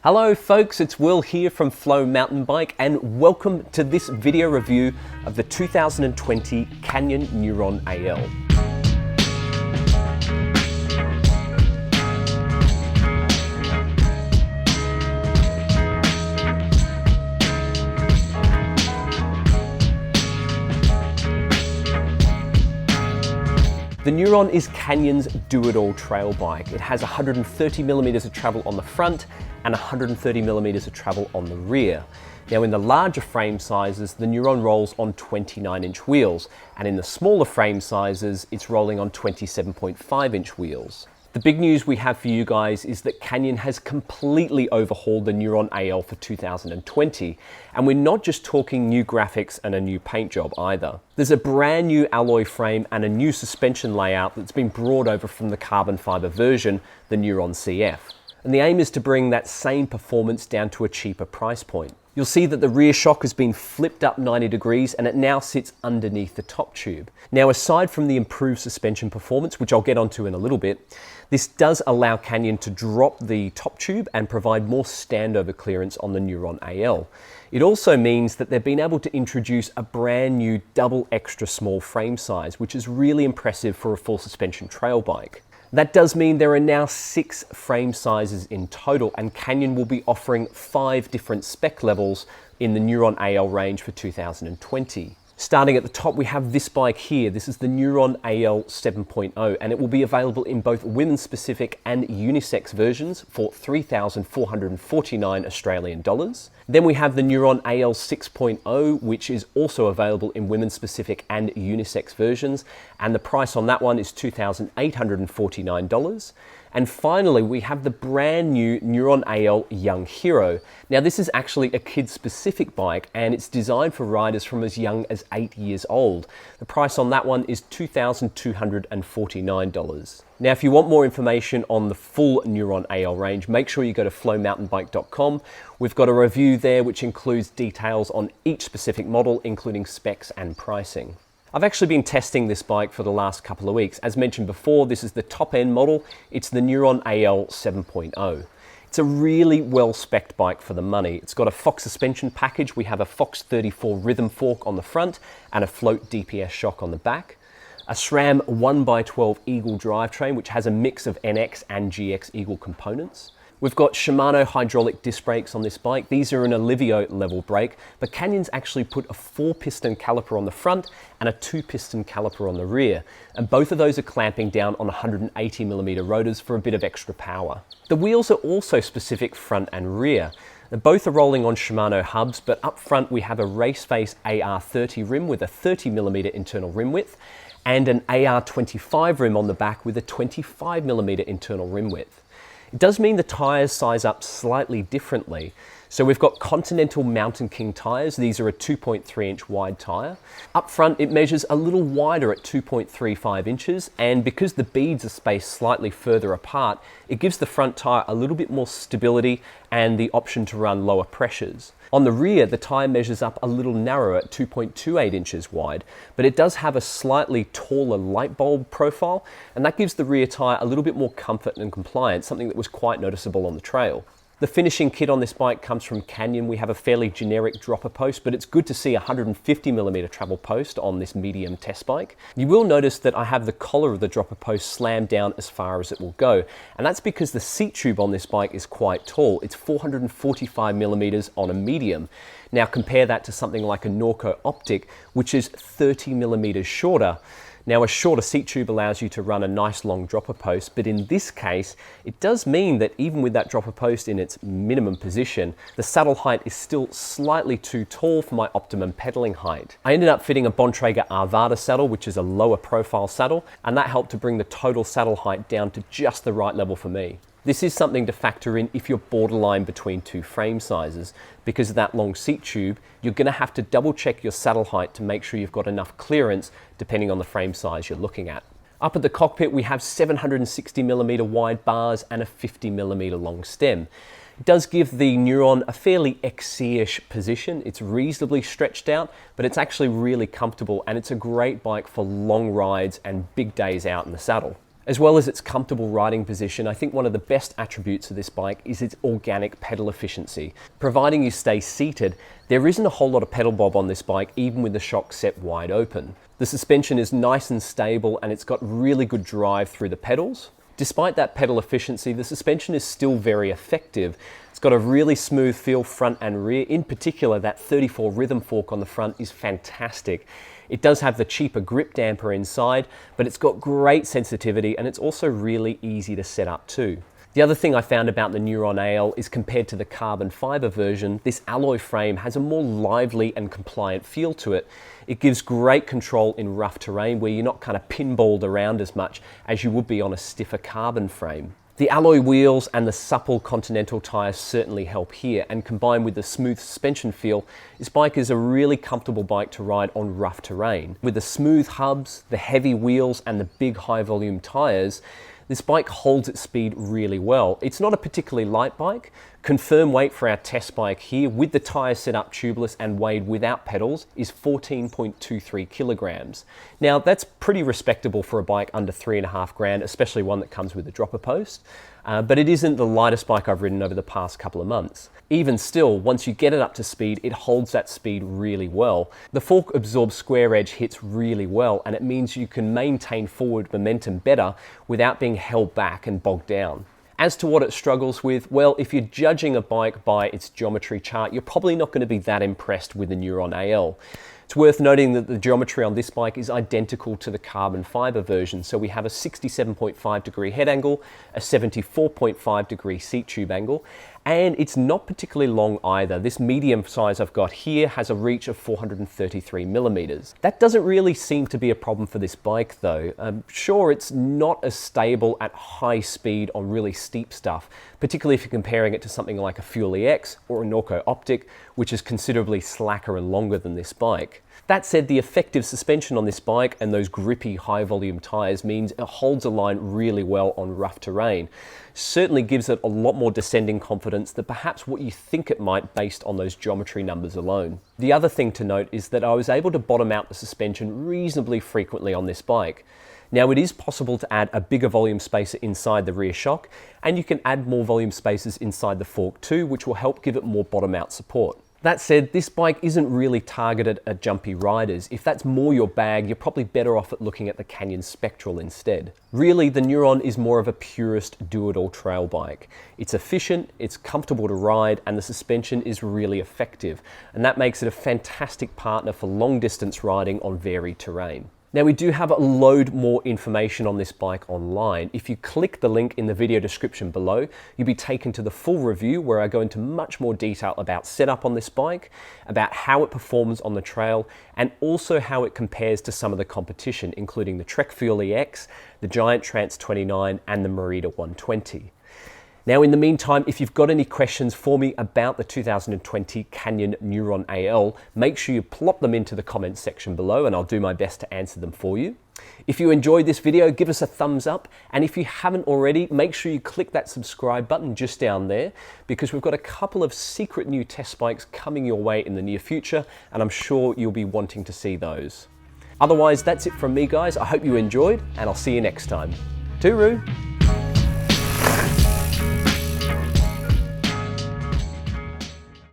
Hello folks, it's Will here from Flow Mountain Bike and welcome to this video review of the 2020 Canyon Neuron AL. The Neuron is Canyon's do-it-all trail bike. It has 130 millimeters of travel on the front and 130 millimeters of travel on the rear. Now in the larger frame sizes, the Neuron rolls on 29-inch wheels, and in the smaller frame sizes, it's rolling on 27.5-inch wheels. The big news we have for you guys is that Canyon has completely overhauled the Neuron AL for 2020, and we're not just talking new graphics and a new paint job either. There's a brand new alloy frame and a new suspension layout that's been brought over from the carbon fiber version, the Neuron CF. And the aim is to bring that same performance down to a cheaper price point. You'll see that the rear shock has been flipped up 90 degrees and it now sits underneath the top tube. Now, aside from the improved suspension performance, which I'll get onto in a little bit, this does allow Canyon to drop the top tube and provide more standover clearance on the Neuron AL. It also means that they've been able to introduce a brand new double extra small frame size, which is really impressive for a full suspension trail bike. That does mean there are now 6 frame sizes in total, and Canyon will be offering 5 different spec levels in the Neuron AL range for 2020. Starting at the top, we have this bike here. This is the Neuron AL 7.0, and it will be available in both women-specific and unisex versions for $3,449 Australian dollars. Then we have the Neuron AL 6.0, which is also available in women-specific and unisex versions, and the price on that one is $2,849. And finally, we have the brand new Neuron AL Young Hero. Now, this is actually a kid-specific bike, and it's designed for riders from as young as 8 years old. The price on that one is $2,249. Now, if you want more information on the full Neuron AL range, make sure you go to flowmountainbike.com. We've got a review there which includes details on each specific model, including specs and pricing. I've actually been testing this bike for the last couple of weeks. As mentioned before, this is the top-end model. It's the Neuron AL 7.0. It's a really well-spec'd bike for the money. It's got a Fox suspension package. We have a Fox 34 rhythm fork on the front and a float DPS shock on the back. A SRAM 1x12 Eagle drivetrain, which has a mix of NX and GX Eagle components. We've got Shimano hydraulic disc brakes on this bike. These are an Alivio level brake, but Canyon's actually put a 4-piston caliper on the front and a 2-piston caliper on the rear. And both of those are clamping down on 180mm rotors for a bit of extra power. The wheels are also specific front and rear. Both are rolling on Shimano hubs, but up front we have a race face AR30 rim with a 30mm internal rim width and an AR25 rim on the back with a 25mm internal rim width. It does mean the tyres size up slightly differently. So we've got Continental Mountain King tyres. These are a 2.3-inch wide tyre. Up front, it measures a little wider at 2.35 inches, and because the beads are spaced slightly further apart, it gives the front tyre a little bit more stability and the option to run lower pressures. On the rear, the tyre measures up a little narrower at 2.28 inches wide, but it does have a slightly taller light bulb profile, and that gives the rear tyre a little bit more comfort and compliance, something that was quite noticeable on the trail. The finishing kit on this bike comes from Canyon. We have a fairly generic dropper post, but it's good to see a 150mm travel post on this medium test bike. You will notice that I have the collar of the dropper post slammed down as far as it will go, and that's because the seat tube on this bike is quite tall. It's 445mm on a medium. Now compare that to something like a Norco Optic, which is 30mm shorter. Now, a shorter seat tube allows you to run a nice long dropper post, but in this case, it does mean that even with that dropper post in its minimum position, the saddle height is still slightly too tall for my optimum pedaling height. I ended up fitting a Bontrager Arvada saddle, which is a lower profile saddle, and that helped to bring the total saddle height down to just the right level for me. This is something to factor in if you're borderline between 2 frame sizes. Because of that long seat tube, you're going to have to double check your saddle height to make sure you've got enough clearance depending on the frame size you're looking at. Up at the cockpit, we have 760mm wide bars and a 50mm long stem. It does give the Neuron a fairly XC-ish position. It's reasonably stretched out, but it's actually really comfortable, and it's a great bike for long rides and big days out in the saddle. As well as its comfortable riding position, I think one of the best attributes of this bike is its organic pedal efficiency. Providing you stay seated, there isn't a whole lot of pedal bob on this bike, even with the shock set wide open. The suspension is nice and stable, and it's got really good drive through the pedals. Despite that pedal efficiency, the suspension is still very effective. It's got a really smooth feel front and rear. In particular, that 34 rhythm fork on the front is fantastic. It does have the cheaper grip damper inside, but it's got great sensitivity, and it's also really easy to set up too. The other thing I found about the Neuron AL is, compared to the carbon fiber version, this alloy frame has a more lively and compliant feel to it. It gives great control in rough terrain where you're not kind of pinballed around as much as you would be on a stiffer carbon frame. The alloy wheels and the supple Continental tyres certainly help here, and combined with the smooth suspension feel, this bike is a really comfortable bike to ride on rough terrain. With the smooth hubs, the heavy wheels and the big high volume tyres, this bike holds its speed really well. It's not a particularly light bike. Confirmed weight for our test bike here, with the tyres set up tubeless and weighed without pedals, is 14.23 kilograms. Now that's pretty respectable for a bike under 3.5 grand, especially one that comes with a dropper post. But it isn't the lightest bike I've ridden over the past couple of months. Even still, once you get it up to speed, it holds that speed really well. The fork absorbs square edge hits really well, and it means you can maintain forward momentum better without being held back and bogged down. As to what it struggles with, well, if you're judging a bike by its geometry chart, you're probably not going to be that impressed with the Neuron AL. It's worth noting that the geometry on this bike is identical to the carbon fiber version. So we have a 67.5 degree head angle, a 74.5 degree seat tube angle, and it's not particularly long either. This medium size I've got here has a reach of 433 millimeters. That doesn't really seem to be a problem for this bike though. Sure, it's not as stable at high speed on really steep stuff, particularly if you're comparing it to something like a Fuel EX or a Norco Optic, which is considerably slacker and longer than this bike. That said, the effective suspension on this bike and those grippy high volume tyres means it holds a line really well on rough terrain. Certainly gives it a lot more descending confidence than perhaps what you think it might based on those geometry numbers alone. The other thing to note is that I was able to bottom out the suspension reasonably frequently on this bike. Now it is possible to add a bigger volume spacer inside the rear shock, and you can add more volume spacers inside the fork too, which will help give it more bottom out support. That said, this bike isn't really targeted at jumpy riders. If that's more your bag, you're probably better off at looking at the Canyon Spectral instead. Really, the Neuron is more of a purist do-it-all trail bike. It's efficient, it's comfortable to ride, and the suspension is really effective. And that makes it a fantastic partner for long distance riding on varied terrain. Now we do have a load more information on this bike online. If you click the link in the video description below, you'll be taken to the full review where I go into much more detail about setup on this bike, about how it performs on the trail, and also how it compares to some of the competition, including the Trek Fuel EX, the Giant Trance 29, and the Merida 120. Now, in the meantime, if you've got any questions for me about the 2020 Canyon Neuron AL, make sure you plop them into the comments section below and I'll do my best to answer them for you. If you enjoyed this video, give us a thumbs up, and if you haven't already, make sure you click that subscribe button just down there, because we've got a couple of secret new test bikes coming your way in the near future, and I'm sure you'll be wanting to see those. Otherwise, that's it from me, guys. I hope you enjoyed, and I'll see you next time. Tooroo!